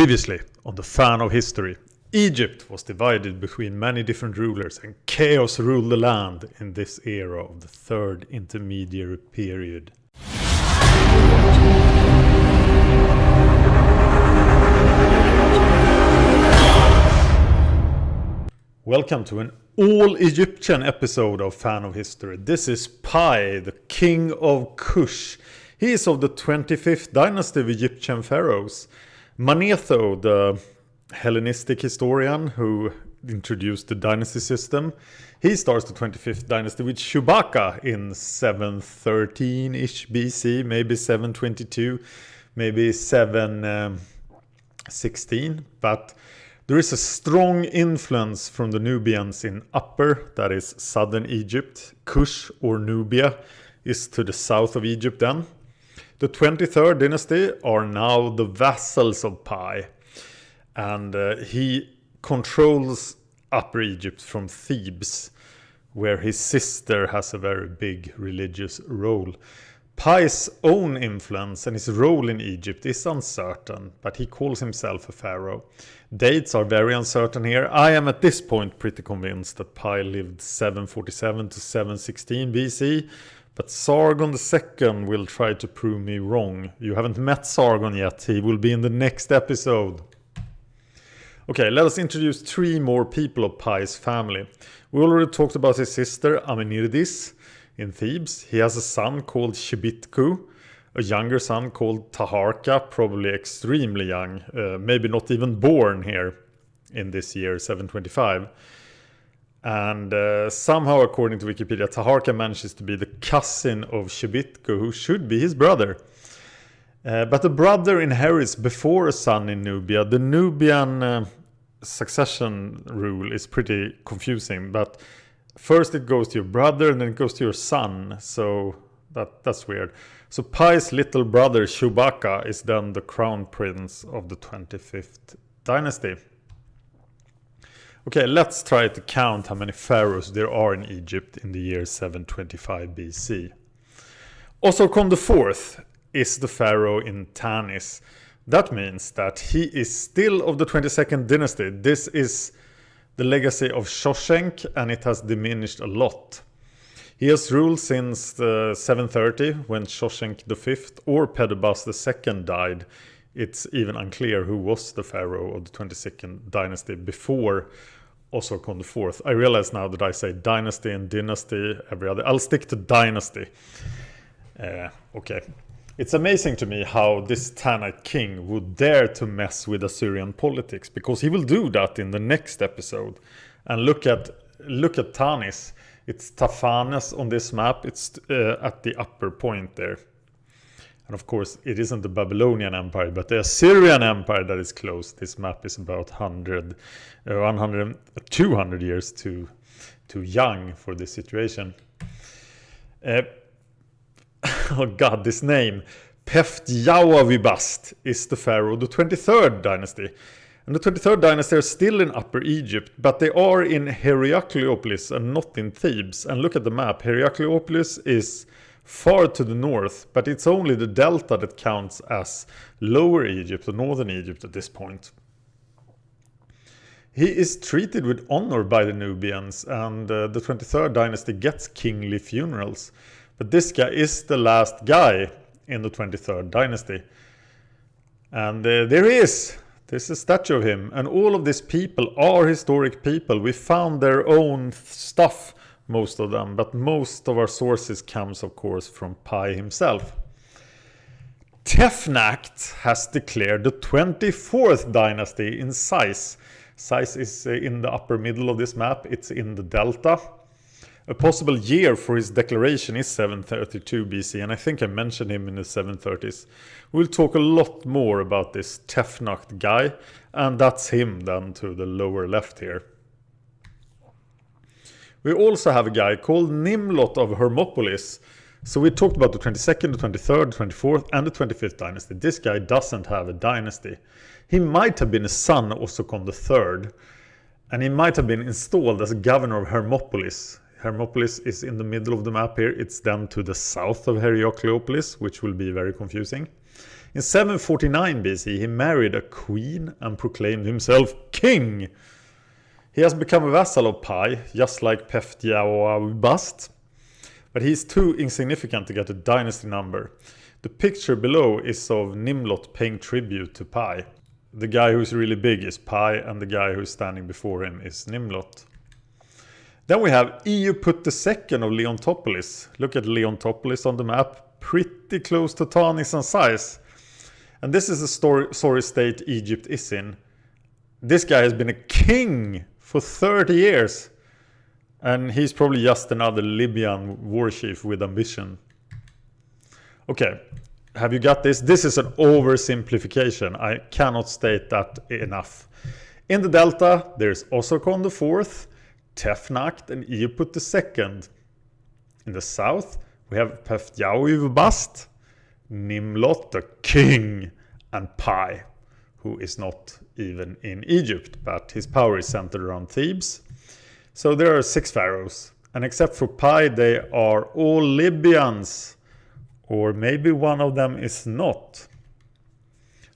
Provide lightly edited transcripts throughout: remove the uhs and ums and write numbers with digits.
Previously on the Fan of History, Egypt was divided between many different rulers and chaos ruled the land in this era of the Third Intermediary Period. Welcome to an all-Egyptian episode of Fan of History. This is Piye, the king of Kush. He is of the 25th dynasty of Egyptian pharaohs. Manetho, the Hellenistic historian who introduced the dynasty system, he starts the 25th dynasty with Shubaka in 713-ish BC, maybe 722, maybe 716, but there is a strong influence from the Nubians in Upper, that is southern Egypt. Kush or Nubia is to the south of Egypt then. The 23rd dynasty are now the vassals of Piye, and he controls Upper Egypt from Thebes, where his sister has a very big religious role. Piye's own influence and his role in Egypt is uncertain, but he calls himself a pharaoh. Dates are very uncertain here. I am at this point pretty convinced that Piye lived 747 to 716 BC, but Sargon II will try to prove me wrong. You haven't met Sargon yet. He will be in the next episode. Okay, let us introduce three more people of Piye's family. We already talked about his sister Amon-Re in Thebes. He has a son called Shebitku, a younger son called Taharka, probably extremely young, maybe not even born here in this year, 725. And somehow, according to Wikipedia, Taharka manages to be the cousin of Shebitku, who should be his brother. But the brother inherits before a son in Nubia. The Nubian succession rule is pretty confusing, but first it goes to your brother and then it goes to your son, so that's weird. So Piye's little brother Shubaka is then the crown prince of the 25th dynasty. Okay, let's try to count how many pharaohs there are in Egypt in the year 725 BC. Osirkon IV is the pharaoh in Tanis. That means that he is still of the 22nd dynasty. This is the legacy of Shoshenq, and it has diminished a lot. He has ruled since 730, when Shoshenq V or Pedobas II died. It's even unclear who was the pharaoh of the 22nd dynasty before Osirkon IV. I realize now that I say dynasty and dynasty every other. I'll stick to dynasty. Okay. It's amazing to me how this Tanite king would dare to mess with Assyrian politics, because he will do that in the next episode. And look at Tanis. It's Taphanes on this map. It's at the upper point there. And of course, it isn't the Babylonian Empire, but the Assyrian Empire that is close. This map is about 200 years too young for this situation. Oh god, this name. Peftjauavibast is the pharaoh of the 23rd dynasty. And the 23rd dynasty are still in Upper Egypt, but they are in Heracleopolis and not in Thebes. And look at the map. Heracleopolis is far to the north, but it's only the delta that counts as Lower Egypt or Northern Egypt at this point. He is treated with honor by the Nubians, and the 23rd dynasty gets kingly funerals. But this guy is the last guy in the 23rd dynasty. And there he is. There's a statue of him. And all of these people are historic people. We found their own stuff, most of them. But most of our sources comes, of course, from Piye himself. Tefnacht has declared the 24th dynasty in Sais. Sais is in the upper middle of this map. It's in the delta. A possible year for his declaration is 732 BC, and I think I mentioned him in the 730s. We'll talk a lot more about this Tefnacht guy, and that's him then to the lower left here. We also have a guy called Nimlot of Hermopolis. So we talked about the 22nd, the 23rd, the 24th, and the 25th dynasty. This guy doesn't have a dynasty. He might have been a son of Osirkon III, and he might have been installed as governor of Hermopolis. Hermopolis is in the middle of the map here. It's then to the south of Heracleopolis, which will be very confusing. In 749 BC, he married a queen and proclaimed himself king. He has become a vassal of Piye, just like Bast, but he's too insignificant to get a dynasty number. The picture below is of Nimlot paying tribute to Piye. The guy who's really big is Piye, and the guy who's standing before him is Nimlot. Then we have Ipod II of Leontopolis. Look at Leontopolis on the map, pretty close to Tanis in size. And this is the sorry state Egypt is in. This guy has been a king for 30 years. And he's probably just another Libyan war chief with ambition. Okay, have you got this? This is an oversimplification. I cannot state that enough. In the delta, there's Osirkon IV, Tefnakt, and Ipod II. In the south, we have Bast, Nimlot, the king, and Piye, who is not even in Egypt, but his power is centered around Thebes. So there are 6 pharaohs, and except for Piye, they are all Libyans, or maybe one of them is not.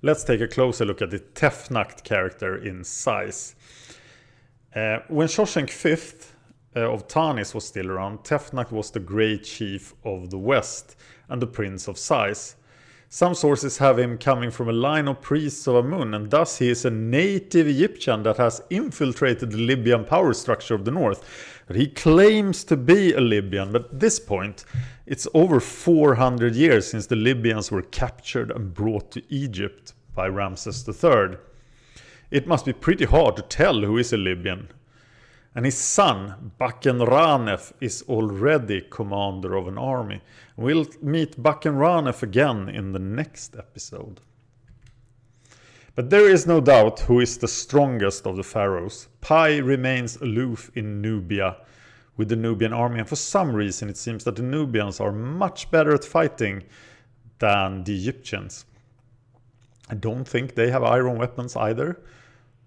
Let's take a closer look at the Tefnakt character in size. When Shoshenq V of Tanis was still around, Tefnakt was the great chief of the west and the prince of size. Some sources have him coming from a line of priests of Amun, and thus he is a native Egyptian that has infiltrated the Libyan power structure of the north. But he claims to be a Libyan, but at this point, it's over 400 years since the Libyans were captured and brought to Egypt by Ramses III. It must be pretty hard to tell who is a Libyan. And his son, Bakenranef, is already commander of an army. We'll meet Bakenranef again in the next episode. But there is no doubt who is the strongest of the pharaohs. Piye remains aloof in Nubia with the Nubian army, and for some reason it seems that the Nubians are much better at fighting than the Egyptians. I don't think they have iron weapons either.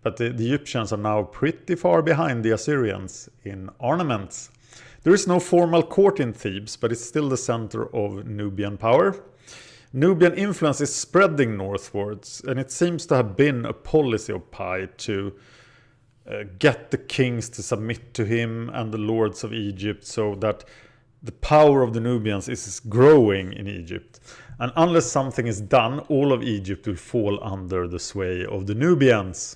But the Egyptians are now pretty far behind the Assyrians in ornaments. There is no formal court in Thebes, but it's still the center of Nubian power. Nubian influence is spreading northwards, and it seems to have been a policy of Piye to get the kings to submit to him and the lords of Egypt, so that the power of the Nubians is growing in Egypt. And unless something is done, all of Egypt will fall under the sway of the Nubians.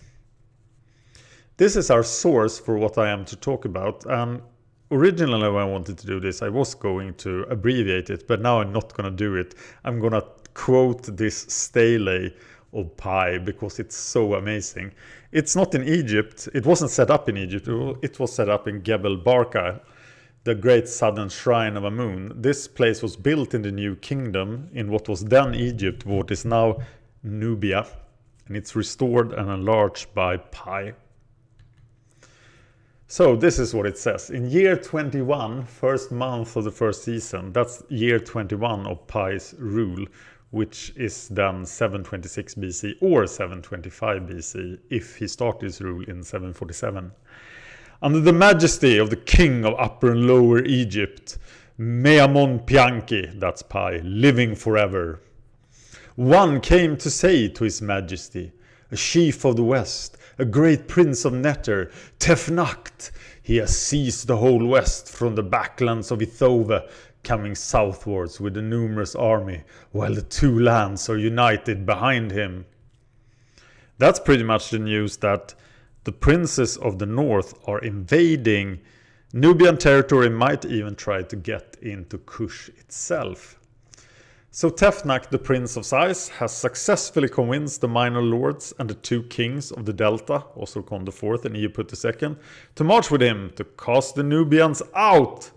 This is our source for what I am to talk about, and originally when I wanted to do this I was going to abbreviate it, but now I'm not going to do it. I'm going to quote this stele of Piye because it's so amazing. It's not in Egypt, it wasn't set up in Egypt, it was set up in Gebel Barka, the great southern shrine of Amun. This place was built in the New Kingdom in what was then Egypt, what is now Nubia, and it's restored and enlarged by Piye. So this is what it says. In year 21, first month of the first season, that's year 21 of Piye's rule, which is then 726 BC or 725 BC if he started his rule in 747. Under the majesty of the king of Upper and Lower Egypt, Meamon Pianki, that's Piye, living forever. One came to say to his majesty, a chief of the west, a great prince of Neter, Tefnakt, he has seized the whole west from the backlands of Ithove, coming southwards with a numerous army, while the two lands are united behind him. That's pretty much the news that the princes of the north are invading Nubian territory, might even try to get into Kush itself. So Tefnakt, the prince of size, has successfully convinced the minor lords and the 2 kings of the delta, Osirkon IV and Ipod II, to march with him to cast the Nubians out.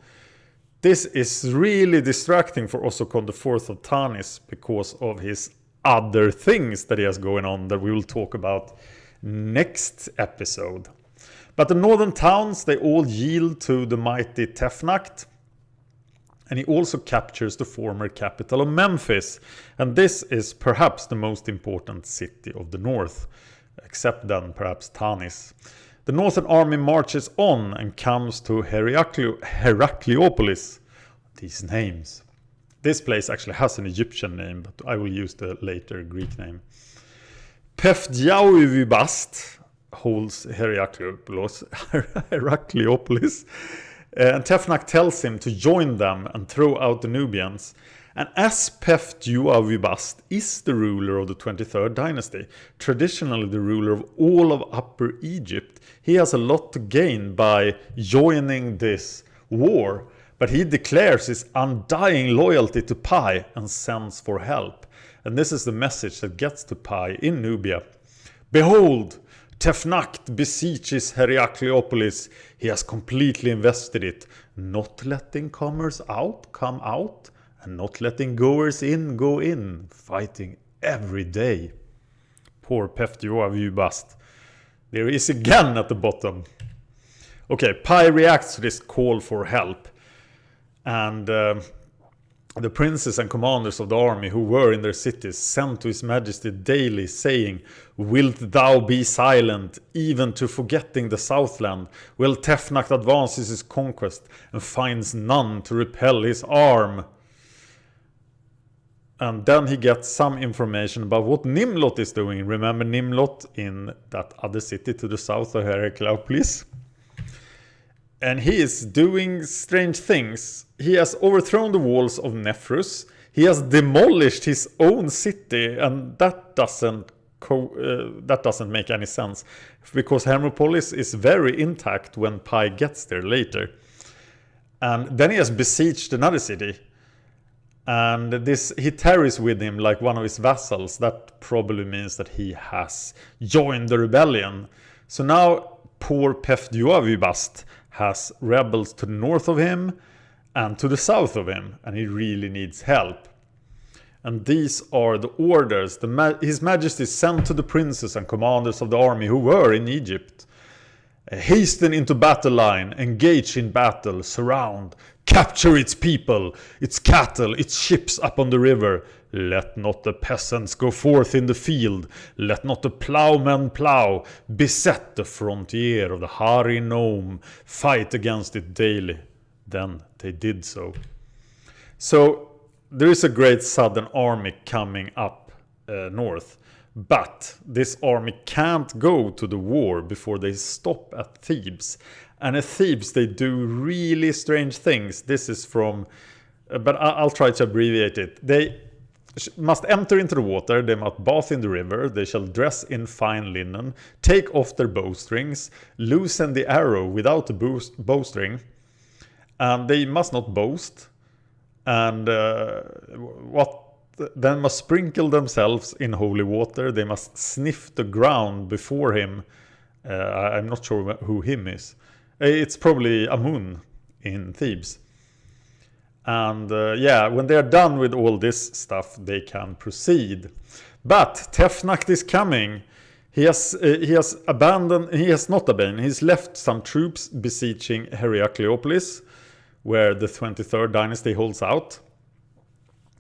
This is really distracting for Osirkon IV of Tanis because of his other things that he has going on that we will talk about next episode. But the northern towns, they all yield to the mighty Tefnakt. And he also captures the former capital of Memphis. And this is perhaps the most important city of the north, except then perhaps Tanis. The northern army marches on and comes to Heracleopolis. These names. This place actually has an Egyptian name, but I will use the later Greek name. Pefdiauvibast holds Heracleopolis, and Tefnach tells him to join them and throw out the Nubians. And as Pefdiauvibast is the ruler of the 23rd dynasty, traditionally the ruler of all of Upper Egypt, he has a lot to gain by joining this war. But he declares his undying loyalty to Piye and sends for help. And this is the message that gets to Piye in Nubia. Behold, Tefnach beseeches Heracleopolis. He has completely invested it, not letting comers out come out, and not letting goers in go in, fighting every day. Poor Pefdiauvibast. There he is again at the bottom. Okay, Piye reacts to this call for help. And the princes and commanders of the army who were in their cities sent to his majesty daily, saying, Wilt thou be silent, even to forgetting the southland? Well, Tefnach advances his conquest and finds none to repel his arm. And then he gets some information about what Nimlot is doing. Remember Nimlot in that other city to the south of Heracleopolis? And he is doing strange things. He has overthrown the walls of Nephrus. He has demolished his own city, and that doesn't make any sense, because Hermopolis is very intact when Piye gets there later. And then he has besieged another city, and he tarries with him like one of his vassals. That probably means that he has joined the rebellion. So now poor Pefdiauvibast has rebels to the north of him and to the south of him, and he really needs help. And these are the orders His Majesty sent to the princes and commanders of the army who were in Egypt. Hasten into battle line, engage in battle, surround, capture its people, its cattle, its ships up on the river. Let not the peasants go forth in the field, let not the plowmen plow, beset the frontier of the Hari Nome, fight against it daily. Then they did so. So there is a great southern army coming up north, but this army can't go to the war before they stop at Thebes. And at Thebes they do really strange things. This is from, but I'll try to abbreviate it. They must enter into the water, they must bath in the river, they shall dress in fine linen, take off their bowstrings, loosen the arrow without a bowstring, and they must not boast, and then must sprinkle themselves in holy water, they must sniff the ground before him. I'm not sure who him is. It's probably Amun in Thebes. And when they are done with all this stuff, they can proceed. But Tefnach is coming. He has left some troops besieging Heracleopolis, where the 23rd dynasty holds out.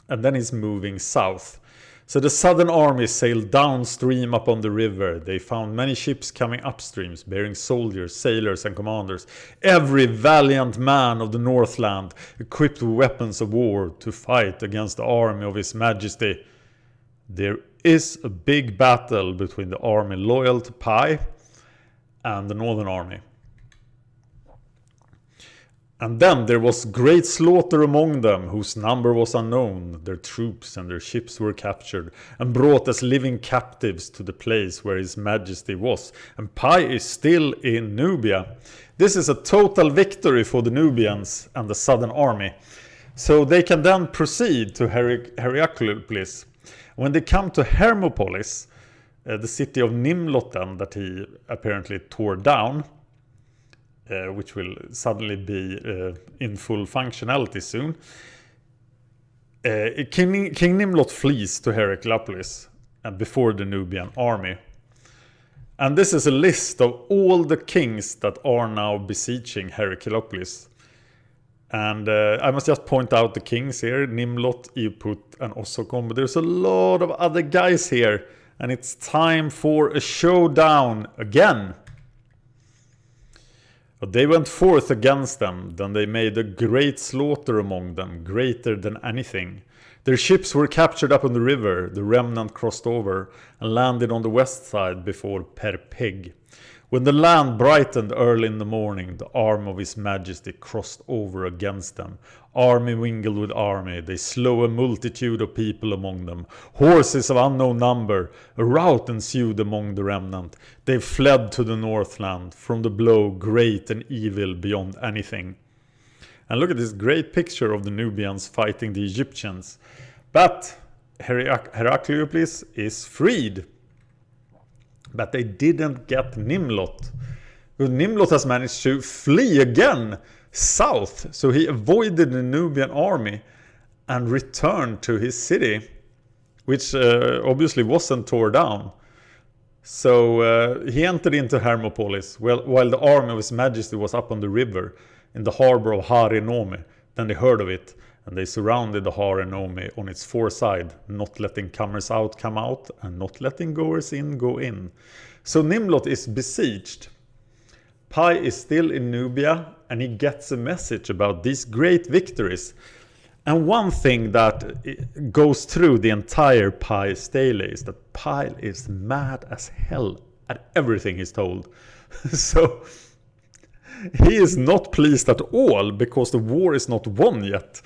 And then he's moving south. So the southern army sailed downstream upon the river. They found many ships coming upstreams, bearing soldiers, sailors, and commanders. Every valiant man of the Northland, equipped with weapons of war to fight against the army of His Majesty. There is a big battle between the army loyal to Piye and the northern army. And then there was great slaughter among them, whose number was unknown. Their troops and their ships were captured, and brought as living captives to the place where His Majesty was. And Piye is still in Nubia. This is a total victory for the Nubians and the southern army. So they can then proceed to Heracleopolis. When they come to Hermopolis, the city of Nimlot that he apparently tore down, which will suddenly be in full functionality soon. King Nimlot flees to Heracleopolis before the Nubian army. And this is a list of all the kings that are now besieging Heracleopolis. And I must just point out the kings here, Nimlot, Ipod, and Osokon. But there's a lot of other guys here. And it's time for a showdown again. But they went forth against them, then they made a great slaughter among them, greater than anything. Their ships were captured up on the river, the remnant crossed over, and landed on the west side before Perpeg. When the land brightened early in the morning, the arm of His Majesty crossed over against them. Army mingled with army, they slew a multitude of people among them. Horses of unknown number, a rout ensued among the remnant. They fled to the northland, from the blow great and evil beyond anything. And look at this great picture of the Nubians fighting the Egyptians. But Heracleopolis is freed. But they didn't get Nimlot. Because Nimlot has managed to flee again south. So he avoided the Nubian army and returned to his city, which obviously wasn't torn down. So he entered into Hermopolis while the army of His Majesty was up on the river in the harbor of Harenome. Then they heard of it, and they surrounded the Harenome on its four sides, not letting comers out come out, and not letting goers in go in. So Nimlot is besieged. Piye is still in Nubia, and he gets a message about these great victories. And one thing that goes through the entire Piye stele is that Piye is mad as hell at everything he's told. So he is not pleased at all because the war is not won yet.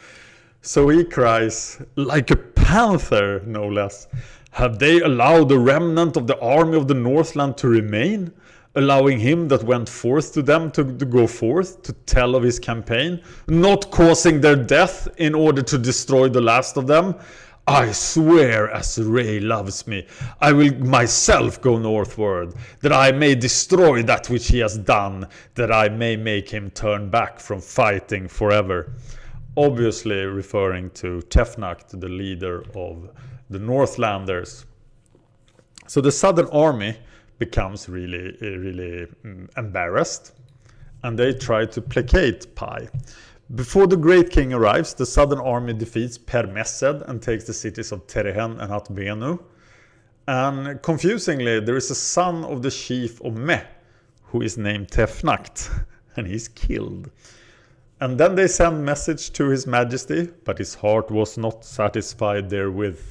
So he cries, like a panther, no less. Have they allowed the remnant of the army of the Northland to remain? Allowing him that went forth to them to go forth, to tell of his campaign, not causing their death in order to destroy the last of them? I swear, as Re loves me, I will myself go northward, that I may destroy that which he has done, that I may make him turn back from fighting forever. Obviously referring to Tefnakt, the leader of the Northlanders. So the southern army becomes really embarrassed, and they try to placate Piye. Before the great king arrives, the southern army defeats Per-Mesed and takes the cities of Terehen and Atbenu. And confusingly, there is a son of the chief of Meh, who is named Tefnakt, and he's killed. And then they send message to His Majesty, but his heart was not satisfied therewith.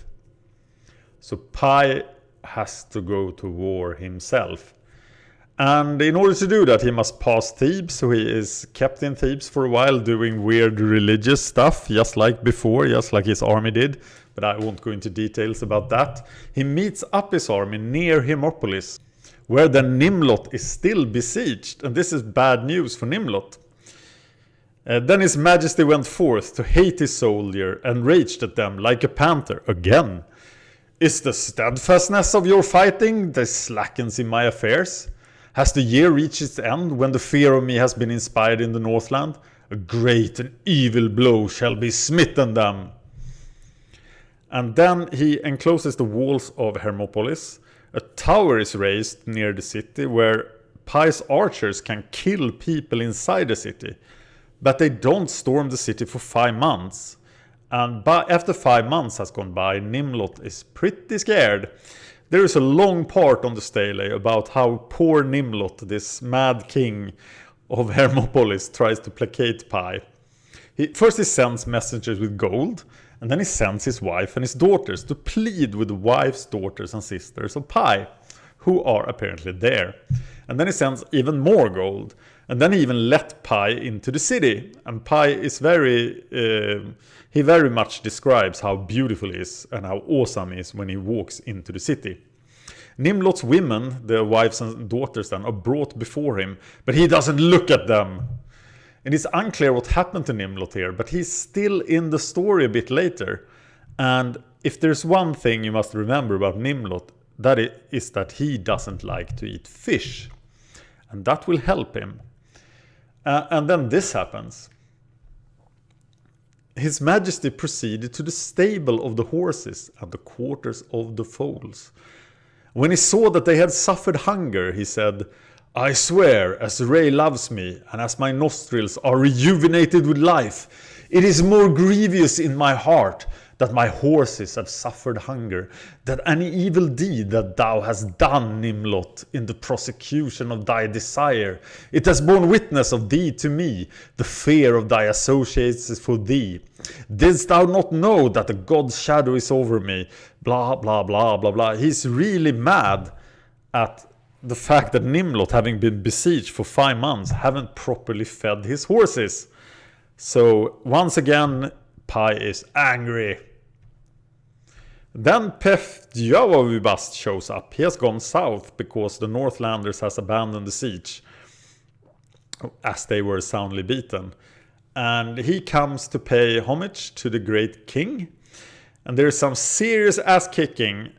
So Piye has to go to war himself. And in order to do that, he must pass Thebes, so he is kept in Thebes for a while doing weird religious stuff, just like before, just like his army did. But I won't go into details about that. He meets up his army near Hermopolis, where then Nimlot is still besieged. And this is bad news for Nimlot. Then His Majesty went forth to hate his soldier and raged at them like a panther again. Is the steadfastness of your fighting that slackens in my affairs? Has the year reached its end when the fear of me has been inspired in the Northland? A great and evil blow shall be smitten them. And then he encloses the walls of Hermopolis. A tower is raised near the city where Piye's archers can kill people inside the city. But they don't storm the city for 5 months. And after 5 months has gone by, Nimlot is pretty scared. There is a long part on the stele about how poor Nimlot, this mad king of Hermopolis, tries to placate Piye. First he sends messengers with gold, and then he sends his wife and his daughters to plead with the wives, daughters and sisters of Piye, who are apparently there. And then he sends even more gold. And then he even let Piye into the city. And Piye is he very much describes how beautiful he is and how awesome he is when he walks into the city. Nimlot's women, the wives and daughters then, are brought before him, but he doesn't look at them. And it's unclear what happened to Nimlot here, but he's still in the story a bit later. And if there's one thing you must remember about Nimlot, that is that he doesn't like to eat fish. And that will help him. And then this happens. His Majesty proceeded to the stable of the horses and the quarters of the foals. When he saw that they had suffered hunger, he said, I swear, as Re loves me, and as my nostrils are rejuvenated with life, it is more grievous in my heart that my horses have suffered hunger, that any evil deed that thou hast done, Nimlot, in the prosecution of thy desire, it has borne witness of thee to me, the fear of thy associates is for thee. Didst thou not know that the god's shadow is over me? Blah, blah, blah, blah, blah. He's really mad at the fact that Nimlot, having been besieged for 5 months, haven't properly fed his horses. So once again, Piye is angry. Then Pef-Diawavibast shows up. He has gone south because the Northlanders has abandoned the siege, as they were soundly beaten. And he comes to pay homage to the great king. And there is some serious ass-kissing,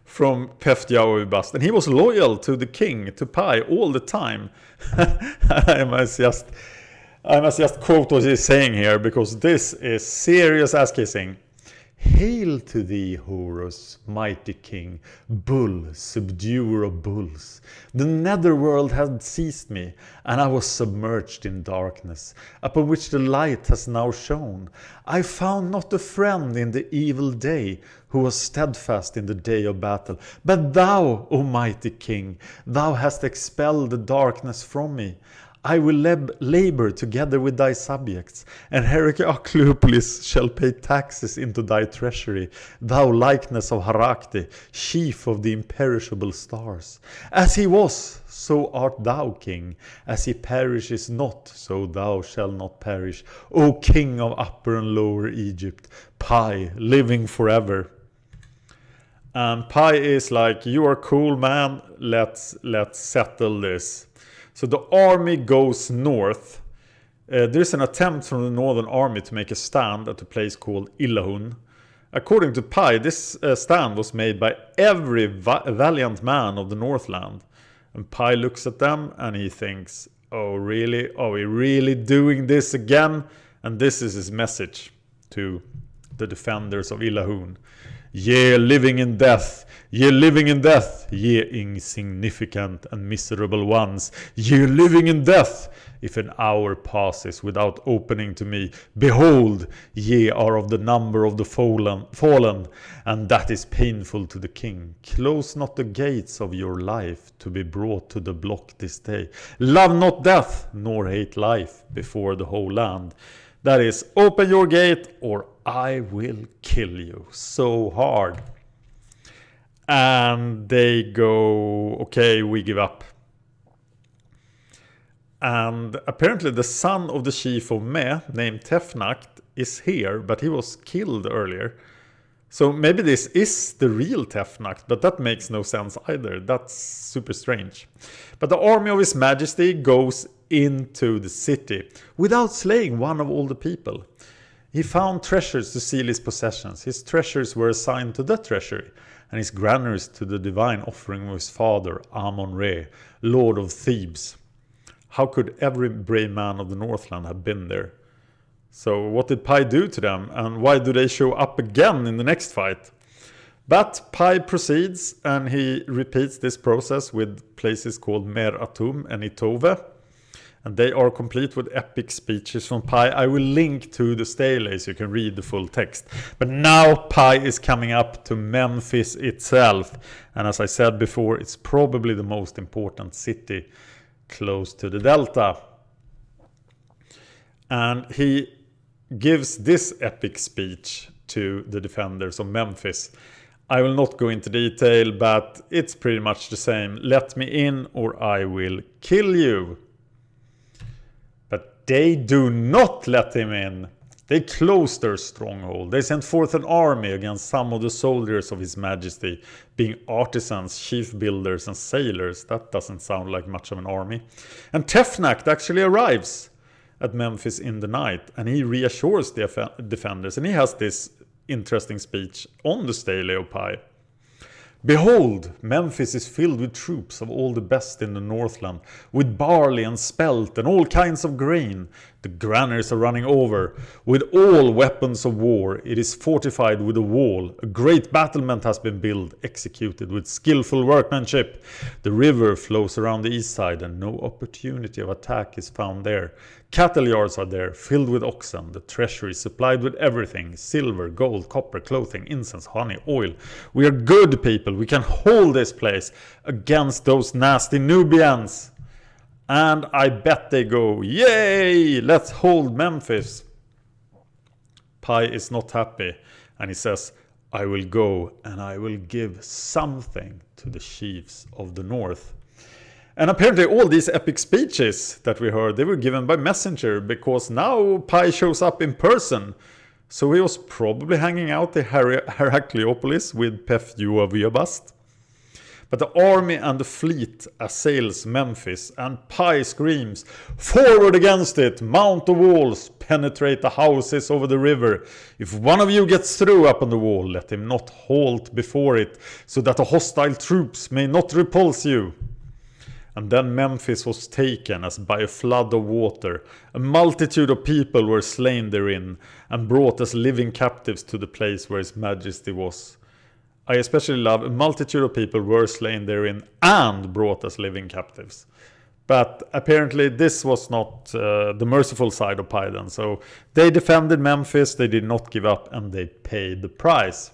from Pef-Diawavibast. And he was loyal to the king, to Piye, all the time. I must just quote what he's saying here, because this is serious ass-kissing. Hail to thee, Horus, mighty king, bull, subduer of bulls. The netherworld had seized me, and I was submerged in darkness, upon which the light has now shone. I found not a friend in the evil day, who was steadfast in the day of battle. But thou, O mighty king, thou hast expelled the darkness from me. I will labor together with thy subjects, and Heracleopolis shall pay taxes into thy treasury, thou likeness of Harakti, chief of the imperishable stars. As he was, so art thou, king. As he perishes not, so thou shalt not perish. O king of Upper and Lower Egypt, Piye, living forever. And Piye is like, you are cool, man, let's settle this. So the army goes north. There's an attempt from the northern army to make a stand at a place called Illahun. According to Piye, this stand was made by every valiant man of the Northland. And Piye looks at them and he thinks, oh really? Are we really doing this again? And this is his message to the defenders of Illahun. Ye living in death, ye living in death, ye insignificant and miserable ones, ye living in death, if an hour passes without opening to me, behold, ye are of the number of the fallen, and that is painful to the king. Close not the gates of your life to be brought to the block this day. Love not death, nor hate life before the whole land. That is, open your gate or I will kill you. So hard. And they go, okay, we give up. And apparently the son of the chief of Me, named Tefnacht, is here, but he was killed earlier. So maybe this is the real Tefnacht, but that makes no sense either. That's super strange. But the army of His Majesty goes into the city without slaying one of all the people. He found treasures to seal his possessions. His treasures were assigned to the treasury, and his granaries to the divine offering of his father, Amon-Re, lord of Thebes. How could every brave man of the Northland have been there? So what did Piye do to them, and why do they show up again in the next fight? But Piye proceeds, and he repeats this process with places called Mer Atum and Itove. And they are complete with epic speeches from Piye. I will link to the stele so you can read the full text. But now Piye is coming up to Memphis itself. And as I said before, it's probably the most important city close to the delta. And he gives this epic speech to the defenders of Memphis. I will not go into detail, but it's pretty much the same. Let me in or I will kill you. But they do not let him in. They close their stronghold. They sent forth an army against some of the soldiers of His Majesty, being artisans, chief builders, and sailors. That doesn't sound like much of an army. And Tefnacht actually arrives at Memphis in the night, and he reassures the defenders, and he has this interesting speech on the stele of Piye. Behold, Memphis is filled with troops of all the best in the Northland, with barley and spelt and all kinds of grain. The granaries are running over. With all weapons of war, it is fortified with a wall. A great battlement has been built, executed with skillful workmanship. The river flows around the east side, and no opportunity of attack is found there. Cattle yards are there, filled with oxen, the treasury supplied with everything, silver, gold, copper, clothing, incense, honey, oil. We are good people, we can hold this place against those nasty Nubians. And I bet they go, yay, let's hold Memphis. Piye is not happy, and he says, I will go and I will give something to the chiefs of the north. And apparently all these epic speeches that we heard, they were given by messenger, because now Piye shows up in person. So he was probably hanging out in Heracleopolis with Pef-Vuabast. But the army and the fleet assails Memphis, and Piye screams, forward against it, mount the walls, penetrate the houses over the river. If one of you gets through up on the wall, let him not halt before it, so that the hostile troops may not repulse you. And then Memphis was taken as by a flood of water. A multitude of people were slain therein, and brought as living captives to the place where his majesty was. I especially love a multitude of people were slain therein and brought as living captives. But apparently this was not the merciful side of Piye then. So they defended Memphis, they did not give up, and they paid the price.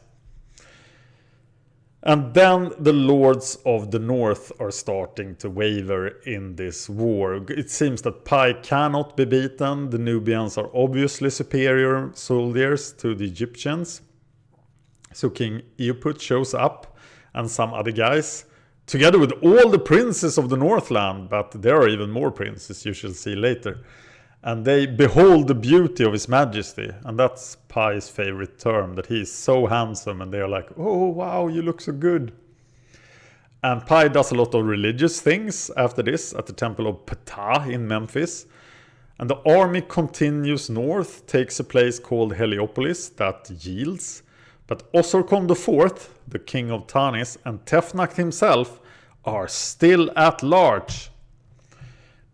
And then the lords of the north are starting to waver in this war. It seems that Piye cannot be beaten. The Nubians are obviously superior soldiers to the Egyptians. So King Eoput shows up, and some other guys, together with all the princes of the Northland, but there are even more princes you shall see later. And they behold the beauty of his majesty, and that's Piye's favorite term, that he is so handsome, and they are like, oh wow, you look so good. And Piye does a lot of religious things after this at the temple of Ptah in Memphis. And the army continues north, takes a place called Heliopolis that yields. But Osorkon IV, the king of Tanis, and Tefnakt himself are still at large.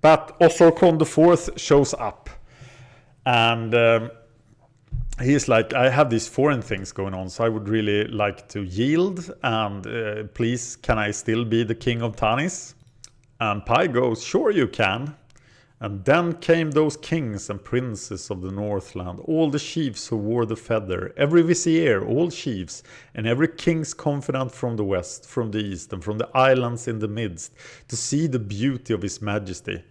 But Osorkon IV shows up. And he's like, I have these foreign things going on, so I would really like to yield. And please, can I still be the king of Tanis? And Piye goes, sure you can. And then came those kings and princes of the Northland, all the chiefs who wore the feather, every vizier, all chiefs, and every king's confidant from the west, from the east, and from the islands in the midst, to see the beauty of his majesty.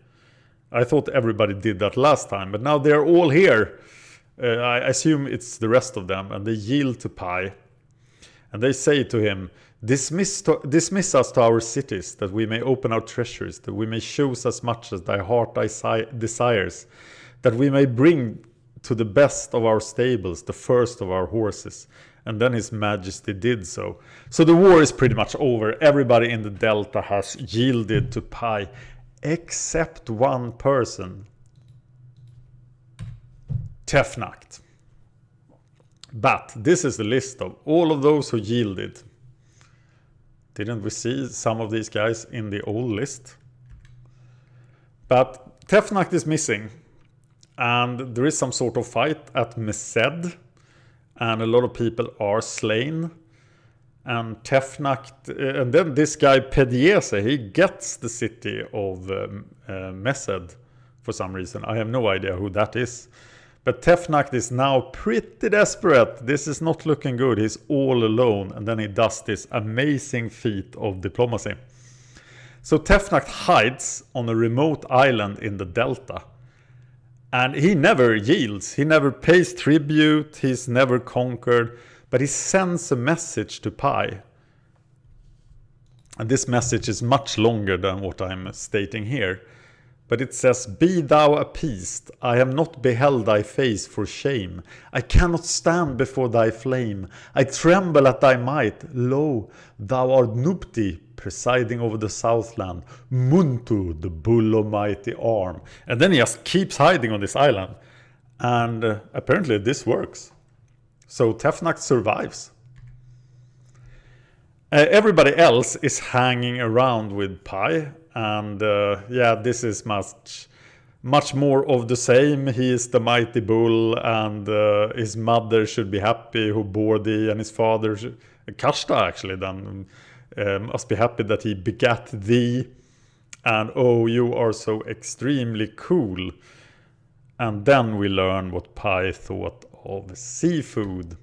I thought everybody did that last time, but now they're all here. I assume it's the rest of them, and they yield to Piye. And they say to him, dismiss us to our cities, that we may open our treasuries, that we may choose as much as thy heart desires, that we may bring to the best of our stables the first of our horses. And then his majesty did so. So the war is pretty much over. Everybody in the delta has yielded to Piye, except one person, Tefnakt. But this is the list of all of those who yielded. Didn't we see some of these guys in the old list? But Tefnakt is missing. And there is some sort of fight at Mesed. And a lot of people are slain. And Tefnakt, and then this guy Piye, he gets the city of Mesed for some reason. I have no idea who that is. But Tefnakt is now pretty desperate. This is not looking good. He's all alone. And then he does this amazing feat of diplomacy. So Tefnakt hides on a remote island in the delta. And he never yields. He never pays tribute. He's never conquered. But he sends a message to Piye. And this message is much longer than what I'm stating here. But it says, be thou appeased, I have not beheld thy face for shame. I cannot stand before thy flame. I tremble at thy might. Lo, thou art Nupti, presiding over the Southland. Muntu, the bull of mighty arm. And then he just keeps hiding on this island. And apparently this works. So Tefnakt survives. Everybody else is hanging around with Piye. And yeah, this is much more of the same. He is the mighty bull, and his mother should be happy who bore thee, and his father, Kashta actually, then must be happy that he begat thee. And oh, you are so extremely cool. And then we learn what Piye thought of seafood.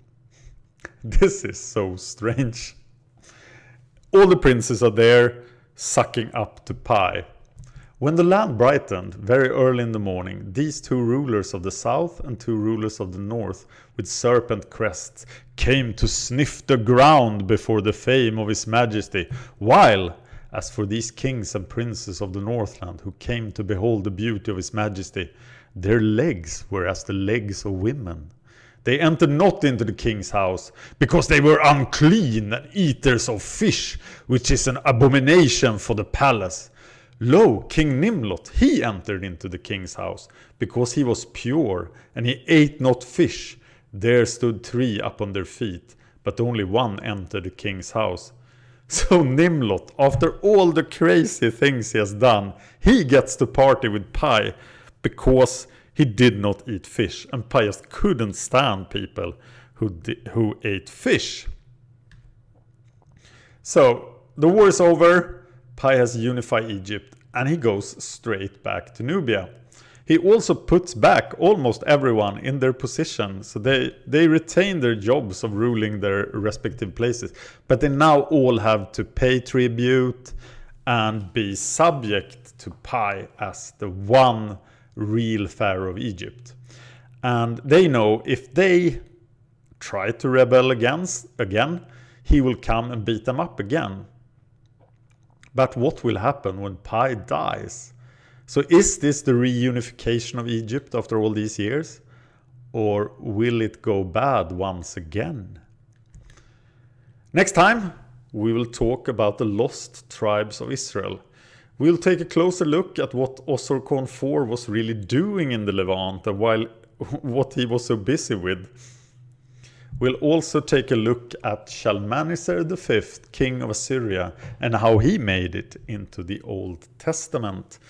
This is so strange. All the princes are there, sucking up to Piye. When the land brightened, very early in the morning, these two rulers of the south and two rulers of the north, with serpent crests, came to sniff the ground before the fame of his majesty, while, as for these kings and princes of the Northland, who came to behold the beauty of his majesty, their legs were as the legs of women. They entered not into the king's house, because they were unclean and eaters of fish, which is an abomination for the palace. Lo, King Nimlot, he entered into the king's house, because he was pure, and he ate not fish. There stood 3 upon their feet, but only one entered the king's house. So Nimlot, after all the crazy things he has done, he gets to party with Piye, because he did not eat fish, and Piye just couldn't stand people who ate fish. So the war is over, Piye has unified Egypt, and he goes straight back to Nubia. He also puts back almost everyone in their position, so they retain their jobs of ruling their respective places, but they now all have to pay tribute and be subject to Piye as the one real pharaoh of Egypt. And they know if they try to rebel again, he will come and beat them up again. But what will happen when Piye dies? So is this the reunification of Egypt after all these years? Or will it go bad once again? Next time, we will talk about the lost tribes of Israel. We'll take a closer look at what Osirkon IV was really doing in the Levant and what he was so busy with. We'll also take a look at Shalmaneser V, king of Assyria, and how he made it into the Old Testament.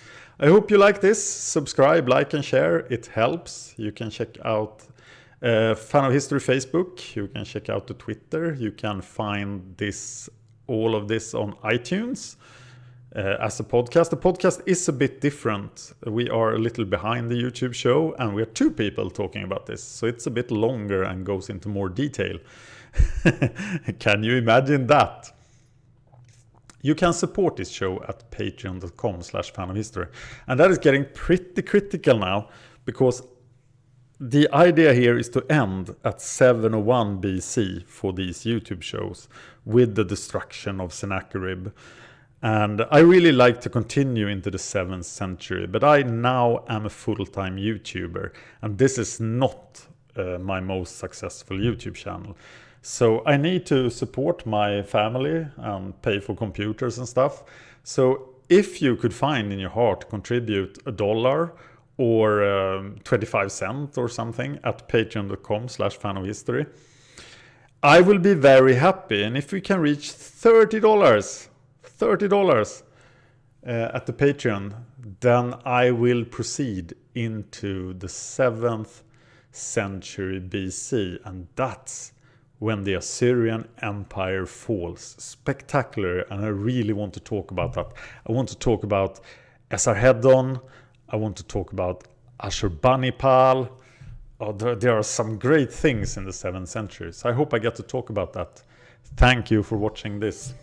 I hope you like this. Subscribe, like and share. It helps. You can check out Fan of History Facebook. You can check out the Twitter. You can find all of this on iTunes. As a podcast. The podcast is a bit different. We are a little behind the YouTube show, and we are 2 people talking about this, so it's a bit longer and goes into more detail. Can you imagine that? You can support this show at patreon.com/fanofhistory, and that is getting pretty critical now, because the idea here is to end at 701 BC for these YouTube shows with the destruction of Sennacherib. And I really like to continue into the 7th century, but I now am a full-time YouTuber, and this is not my most successful YouTube channel. So I need to support my family and pay for computers and stuff. So if you could find in your heart to contribute $1 or 25 cents or something at patreon.com/fanofhistory, I will be very happy. And if we can reach $30 at the Patreon, then I will proceed into the 7th century BC, and that's when the Assyrian Empire falls. Spectacular, and I really want to talk about that. I want to talk about Esarhaddon. I want to talk about Ashurbanipal. There are some great things in the 7th century, so I hope I get to talk about that. Thank you for watching this.